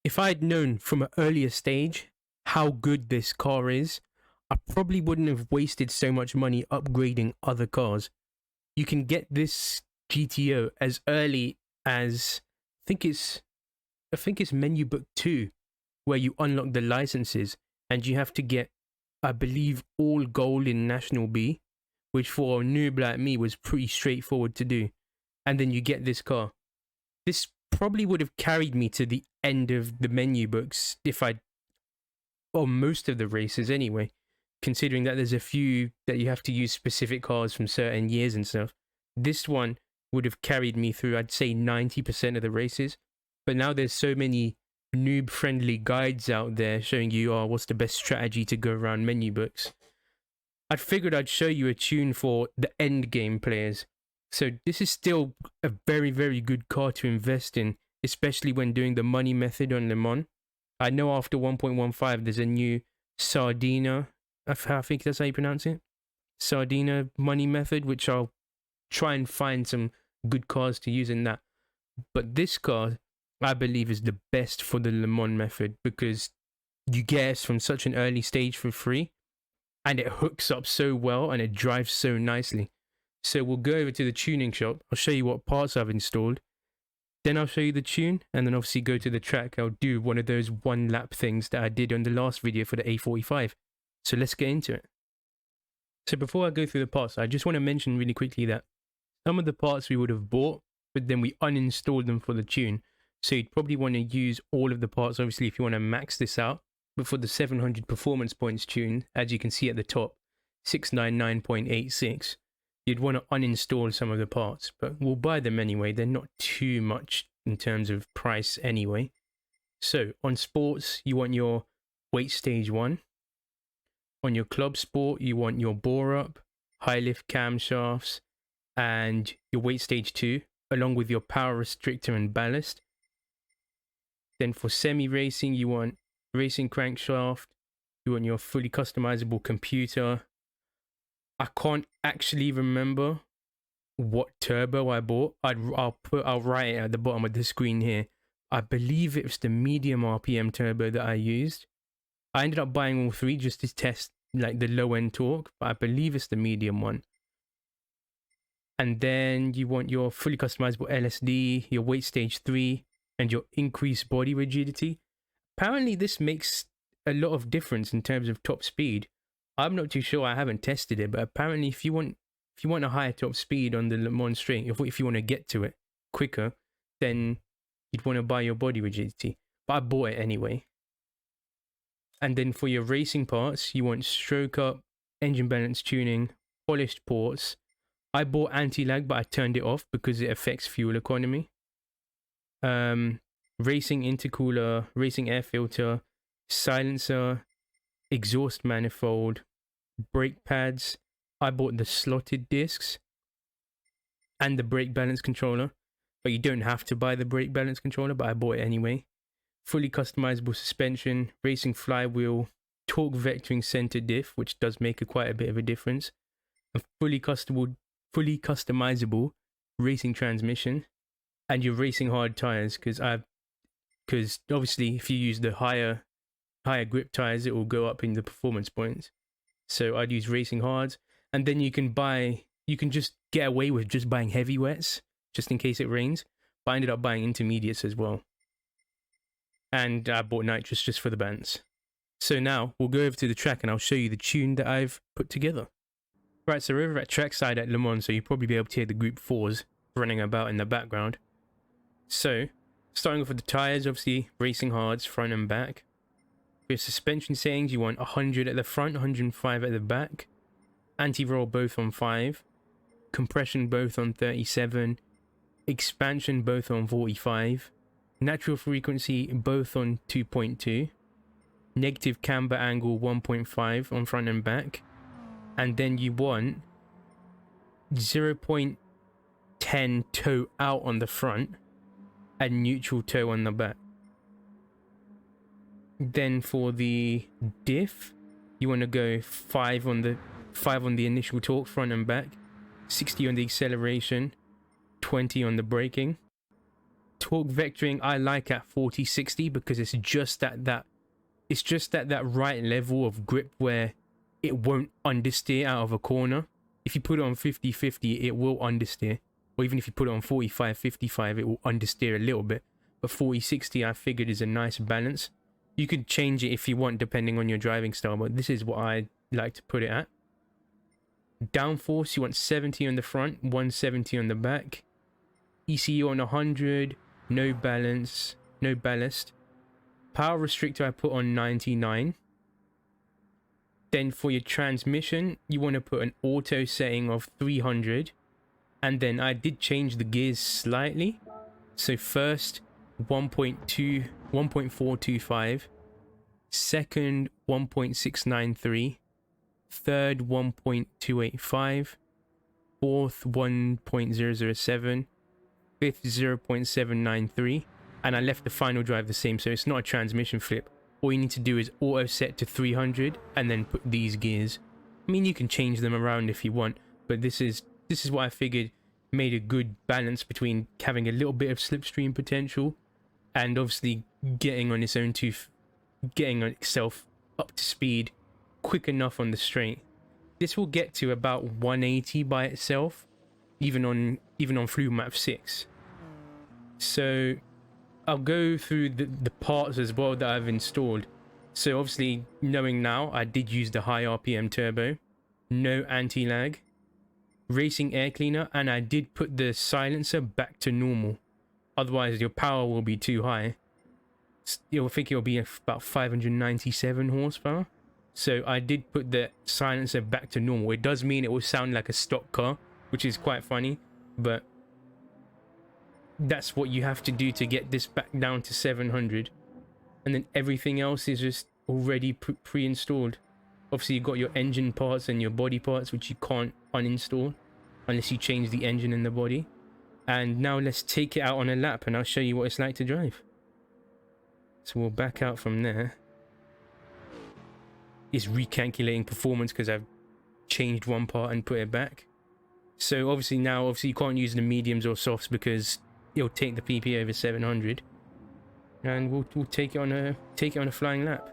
if I'd known from an earlier stage how good this car is, I probably wouldn't have wasted so much money upgrading other cars. You can get this GTO as early as I think it's menu book 2, where you unlock the licenses and you have to get, I believe, all gold in National B, which for a noob like me was pretty straightforward to do. And then you get this car. This probably would have carried me to the end of the menu books or most of the races anyway, considering that there's a few that you have to use specific cars from certain years and stuff. This one would have carried me through, I'd say, 90% of the races. But now there's so many noob-friendly guides out there showing you, what's the best strategy to go around menu books. I figured I'd show you a tune for the end game players. So this is still a very, very good car to invest in, especially when doing the money method on Le Mans. I know after 1.15 there's a new Sardina, I think that's how you pronounce it, Sardina money method, which I'll try and find some good cars to use in that. But this car, I believe, is the best for the Le Mans method because you get it from such an early stage for free, and it hooks up so well and it drives so nicely. So we'll go over to the tuning shop. I'll show you what parts I've installed. Then I'll show you the tune, and then obviously go to the track. I'll do one of those one lap things that I did on the last video for the A45. So let's get into it. So before I go through the parts, I just want to mention really quickly that some of the parts we would have bought, but then we uninstalled them for the tune. So you'd probably want to use all of the parts, obviously, if you want to max this out. But for the 700 performance points tune, as you can see at the top, 699.86, you'd want to uninstall some of the parts. But we'll buy them anyway. They're not too much in terms of price anyway. So on sports, you want your weight stage 1. On your club sport, you want your bore up, high lift camshafts, and your weight stage 2, along with your power restrictor and ballast. Then for semi-racing, you want racing crankshaft, you want your fully customizable computer. I can't actually remember what turbo I bought. I'll write it at the bottom of the screen here. I believe it was the medium RPM turbo that I used. I ended up buying all 3 just to test like the low end torque, but I believe it's the medium one. And then you want your fully customizable LSD, your weight stage 3, and your increased body rigidity. Apparently this makes a lot of difference in terms of top speed. I'm not too sure, I haven't tested it, but apparently if you want a higher top speed on the Le Mans straight, if you want to get to it quicker, then you'd want to buy your body rigidity. But I bought it anyway. And then for your racing parts, you want stroke up, engine balance tuning, polished ports. I bought anti-lag, but I turned it off because it affects fuel economy. Racing intercooler, racing air filter, silencer, exhaust manifold, brake pads. I bought the slotted discs and the brake balance controller, but you don't have to buy the brake balance controller, but I bought it anyway. Fully customizable suspension, racing flywheel, torque vectoring center diff, which does make quite a bit of a difference, a fully customizable racing transmission, and your racing hard tires, because obviously if you use the higher grip tires, it will go up in the performance points. So I'd use racing hards, and then you can just get away with just buying heavy wets just in case it rains. But I ended up buying intermediates as well, and I bought nitrous just for the bands. So now we'll go over to the track and I'll show you the tune that I've put together. Right, so we're over at trackside at Le Mans, so you'll probably be able to hear the Group 4s running about in the background. So, starting off with the tyres, obviously racing hards, front and back. For your suspension settings, you want 100 at the front, 105 at the back. Anti-roll both on 5. Compression both on 37. Expansion both on 45. Natural frequency both on 2.2. Negative camber angle 1.5 on front and back. And then you want 0.10 toe out on the front and neutral toe on the back. Then for the diff, you want to go 5 on the initial torque front and back, 60 on the acceleration, 20 on the braking. torque vectoring I like at 40-60 because it's just at that right level of grip where it won't understeer out of a corner. If you put it on 50-50, it will understeer. Or even if you put it on 45-55, it will understeer a little bit. But 40-60 I figured is a nice balance. You could change it if you want depending on your driving style, but this is what I like to put it at. Downforce, you want 70 on the front, 170 on the back. ECU on 100, no balance, no ballast. Power restrictor I put on 99. Then for your transmission, you want to put an auto setting of 300. And then I did change the gears slightly. So first 1.425, second 1.693, third 1.285, fourth 1.007, fifth 0.793, and I left the final drive the same, so it's not a transmission flip. All you need to do is auto set to 300 and then put these gears. I mean, you can change them around if you want, but this is what I figured made a good balance between having a little bit of slipstream potential and obviously getting on its own getting on itself up to speed quick enough on the straight. This will get to about 180 by itself, even on Fluid Map 6. So I'll go through the parts as well that I've installed. So obviously, knowing now, I did use the high RPM turbo, no anti-lag, racing air cleaner, and I did put the silencer back to normal. Otherwise, your power will be too high. You'll think it'll be about 597 horsepower. So I did put the silencer back to normal. It does mean it will sound like a stock car, which is quite funny, but that's what you have to do to get this back down to 700. And then everything else is just already pre-installed. Obviously, you've got your engine parts and your body parts, which you can't uninstall unless you change the engine and the body. And now let's take it out on a lap and I'll show you what it's like to drive. So we'll back out from there. It's recalculating performance because I've changed one part and put it back. So obviously you can't use the mediums or softs because it'll take the PP over 700. And we'll take it on a flying lap.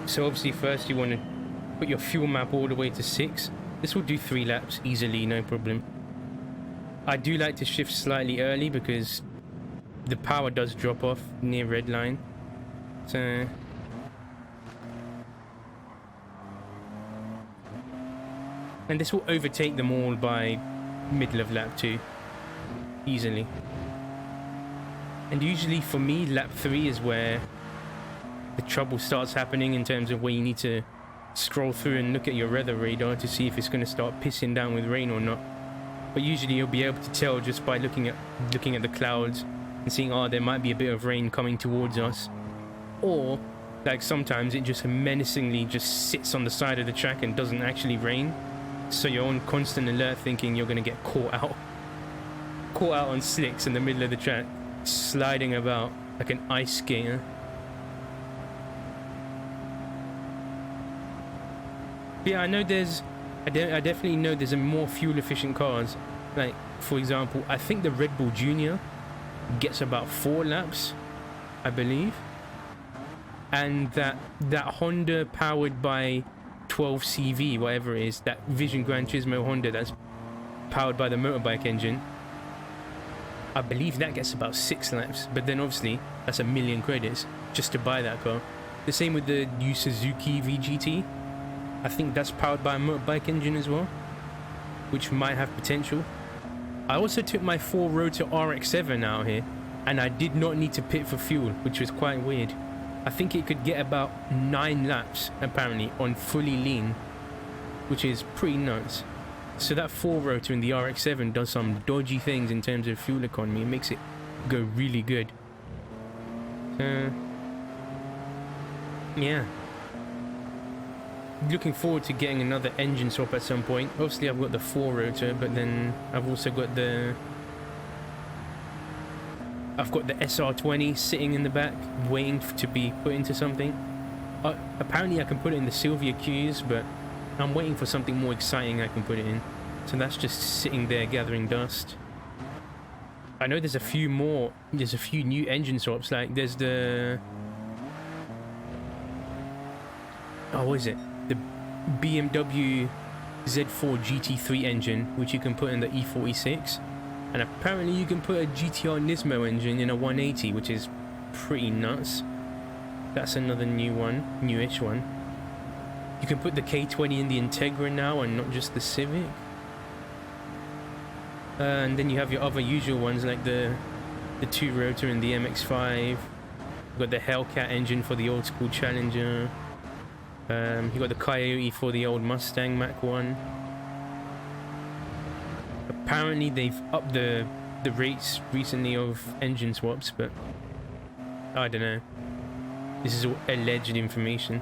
So obviously first you want to put your fuel map all the way to 6. This will do 3 laps easily, no problem. I do like to shift slightly early because the power does drop off near red line. So and this will overtake them all by middle of lap 2 easily. And usually for me, lap 3 is where the trouble starts happening in terms of where you need to scroll through and look at your weather radar to see if it's going to start pissing down with rain or not. But usually you'll be able to tell just by looking at the clouds and seeing, oh, there might be a bit of rain coming towards us. Or like sometimes it just menacingly just sits on the side of the track and doesn't actually rain. So you're on constant alert thinking you're going to get caught out on slicks in the middle of the track, sliding about like an ice skater. But yeah, I definitely know there's a more fuel efficient cars. Like for example, I think the Red Bull Junior gets about 4 laps, I believe. And that Honda powered by 12CV, whatever it is, that Vision Gran Turismo Honda that's powered by the motorbike engine, I believe that gets about 6 laps. But then obviously that's $1 million credits just to buy that car. The same with the new Suzuki VGT. I think that's powered by a motorbike engine as well, which might have potential. I also took my 4-rotor RX-7 out here, and I did not need to pit for fuel, which was quite weird. I think it could get about 9 laps, apparently, on fully lean, which is pretty nuts. So that 4-rotor in the RX-7 does some dodgy things in terms of fuel economy. It makes it go really good. Yeah. Looking forward to getting another engine swap at some point. Obviously I've got the 4-rotor, but then I've also got the SR20 sitting in the back waiting to be put into something. Apparently I can put it in the Sylvia queues, but I'm waiting for something more exciting I can put it in. So that's just sitting there gathering dust. I know there's a few new engine swaps, like there's the... Oh, what is it? The BMW Z4 GT3 engine, which you can put in the E46. And apparently you can put a GTO Nismo engine in a 180, which is pretty nuts. That's another new one, newish one. You can put the K20 in the Integra now and not just the Civic. And then you have your other usual ones like the two-rotor and the MX-5. You've got the Hellcat engine for the old school Challenger. You've got the Coyote for the old Mustang Mach 1. Apparently they've upped the rates recently of engine swaps, but I don't know. This is all alleged information.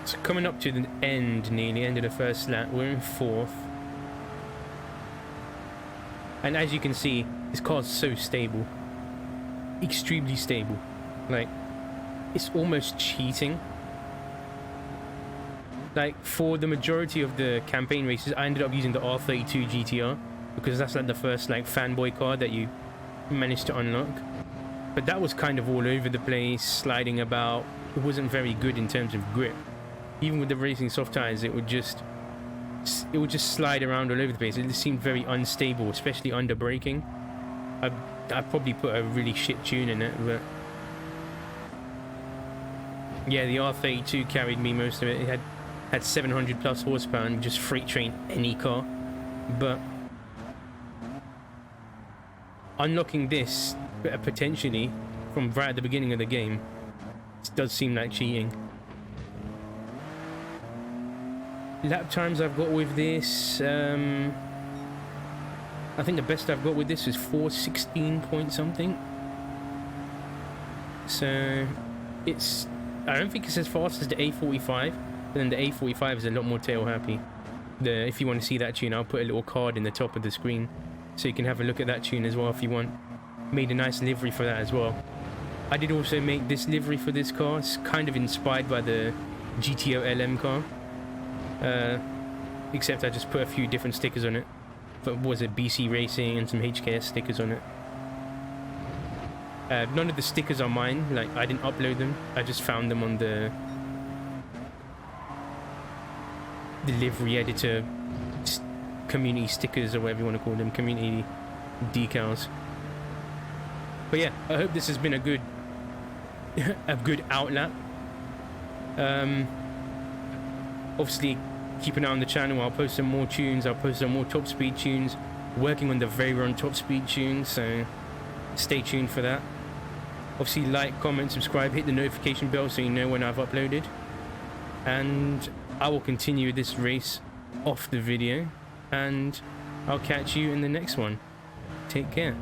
So coming up to the end, nearly end of the first lap, we're in 4th. And as you can see, this car's so stable. Extremely stable. Like, it's almost cheating. Like, for the majority of the campaign races, I ended up using the R32 GTR because that's like the first like fanboy car that you managed to unlock. But that was kind of all over the place, sliding about. It wasn't very good in terms of grip. Even with the racing soft tires, it would just slide around all over the place. It just seemed very unstable, especially under braking. I probably put a really shit tune in it, but yeah, the R32 carried me most of it. It had 700 plus horsepower and just freight train any car. But unlocking this potentially from right at the beginning of the game, it does seem like cheating. Lap times I've got with this, I think the best I've got with this is 4:16 point something. So it's, I don't think it's as fast as the A45, but then the A45 is a lot more tail happy. If you want to see that tune, I'll put a little card in the top of the screen so you can have a look at that tune as well if you want. Made a nice livery for that as well. I did also make this livery for this car. It's kind of inspired by the GTO LM car. Except I just put a few different stickers on it. But was it BC Racing and some HKS stickers on it. None of the stickers are mine, like I didn't upload them. I just found them on the livery editor community stickers, or whatever you want to call them, community decals. But yeah, I hope this has been a good outlap. Obviously keep an eye on the channel. I'll post some more tunes. I'll post some more top speed tunes. Working on the Veyron top speed tunes, so stay tuned for that. Obviously like, comment, subscribe, hit the notification bell so you know when I've uploaded. And I will continue this race off the video, and I'll catch you in the next one. Take care.